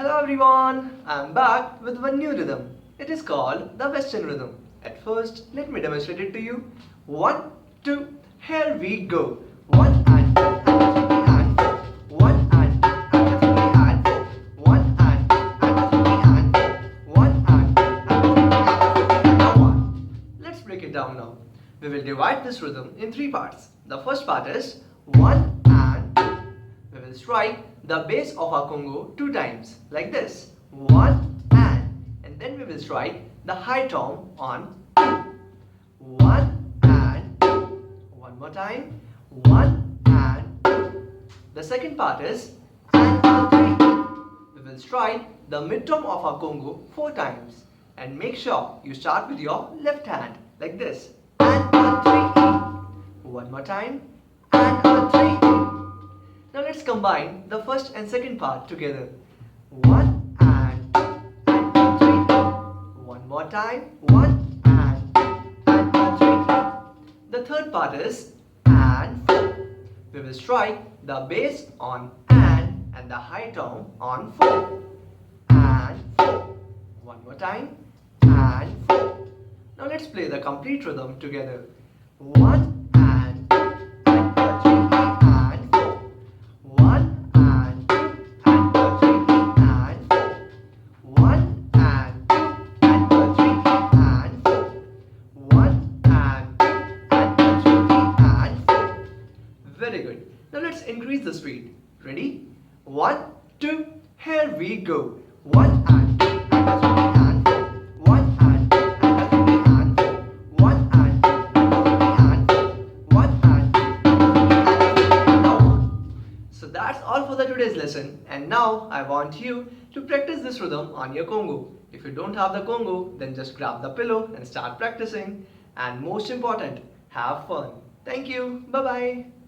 Hello everyone, I'm back with one new rhythm. It is called the Western rhythm. At first, let me demonstrate it to you. 1, 2, here we go. 1 and 2 and 3 and 4. 1 and 2 and 3 and 4. 1 and 2 and 3 and 4. 1 and 2 and 3 and 4. Now what? Let's break it down now. We will divide this rhythm in three parts. The first part is 1 and 2. We will strike the bass of our Congo two times like this. 1 and then we will strike the high tom on 2. 1 and 2. One more time. 1 and 2. The second part is and 3. We will strike the mid tom of our Congo four times and make sure you start with your left hand like this. And 3. One more time. And 3. Now let's combine the first and second part together. 1 and 3. One more time. 1 and 3. The third part is and 4. We will strike the bass on and the high tom on 4. And 4. One more time. And 4. Now let's play the complete rhythm together. 1 and 2 and 3 and 4. 1 and 2 and 3 and 4. 1 and 2 and 3 and 4. 1 and 2 and 3 and 4. Very good. Now let's increase the speed. Ready? 1, 2, here we go. 1 and 2 and 3 and 4. 1 and 2 and 3 and 4. 1 and 2 and 3 and 4. 1 and 2 and 3 and 4. So that's all for the today's lesson, and now I want you to practice this rhythm on your Congo. If you don't have the Congo, then just grab the pillow and start practicing. And most important, have fun. Thank you. Bye bye.